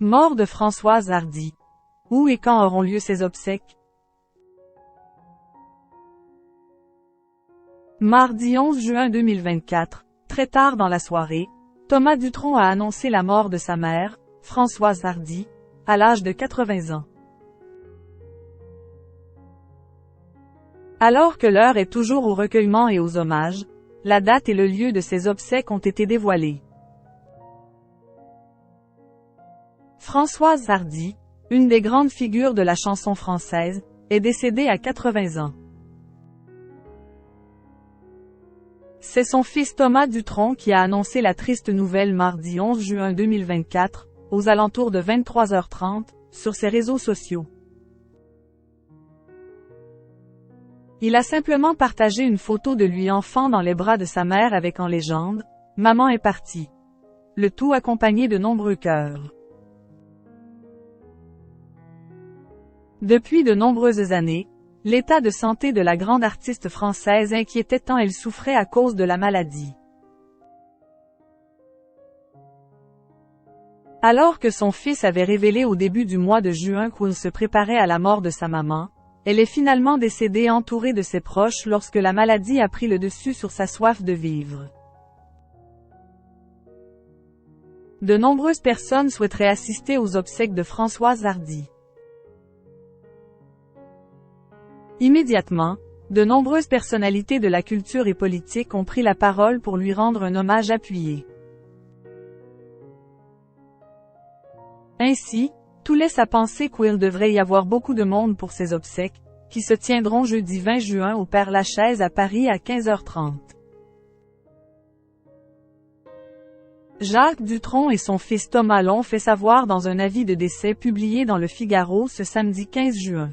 Mort de Françoise Hardy. Où et quand auront lieu ses obsèques? Mardi 11 juin 2024, très tard dans la soirée, Thomas Dutronc a annoncé la mort de sa mère, Françoise Hardy, à l'âge de 80 ans. Alors que l'heure est toujours au recueillement et aux hommages, la date et le lieu de ses obsèques ont été dévoilés. Françoise Hardy, une des grandes figures de la chanson française, est décédée à 80 ans. C'est son fils Thomas Dutronc qui a annoncé la triste nouvelle mardi 11 juin 2024, aux alentours de 23h30, sur ses réseaux sociaux. Il a simplement partagé une photo de lui enfant dans les bras de sa mère avec en légende « Maman est partie ». Le tout accompagné de nombreux cœurs. Depuis de nombreuses années, l'état de santé de la grande artiste française inquiétait tant elle souffrait à cause de la maladie. Alors que son fils avait révélé au début du mois de juin qu'il se préparait à la mort de sa maman, elle est finalement décédée entourée de ses proches lorsque la maladie a pris le dessus sur sa soif de vivre. De nombreuses personnes souhaiteraient assister aux obsèques de Françoise Hardy. Immédiatement, de nombreuses personnalités de la culture et politique ont pris la parole pour lui rendre un hommage appuyé. Ainsi, tout laisse à penser qu'il devrait y avoir beaucoup de monde pour ces obsèques, qui se tiendront jeudi 20 juin au Père-Lachaise à Paris à 15h30. Jacques Dutronc et son fils Thomas l'ont fait savoir dans un avis de décès publié dans Le Figaro ce samedi 15 juin.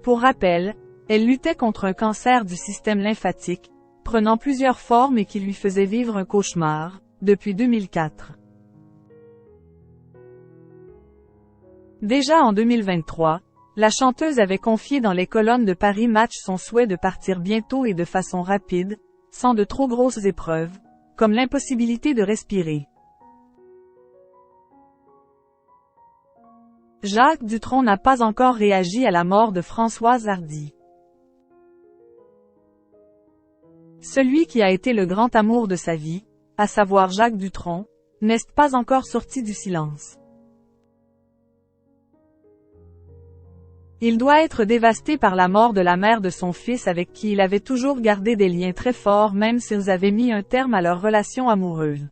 Pour rappel, elle luttait contre un cancer du système lymphatique, prenant plusieurs formes et qui lui faisait vivre un cauchemar, depuis 2004. Déjà en 2023, la chanteuse avait confié dans les colonnes de Paris Match son souhait de partir bientôt et de façon rapide, sans de trop grosses épreuves, comme l'impossibilité de respirer. Jacques Dutronc n'a pas encore réagi à la mort de Françoise Hardy. Celui qui a été le grand amour de sa vie, à savoir Jacques Dutronc, n'est pas encore sorti du silence. Il doit être dévasté par la mort de la mère de son fils avec qui il avait toujours gardé des liens très forts même s'ils avaient mis un terme à leur relation amoureuse.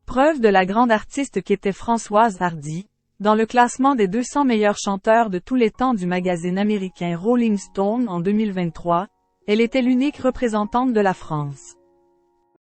Preuve de la grande artiste qu'était Françoise Hardy, dans le classement des 200 meilleurs chanteurs de tous les temps du magazine américain Rolling Stone en 2023, elle était l'unique représentante de la France.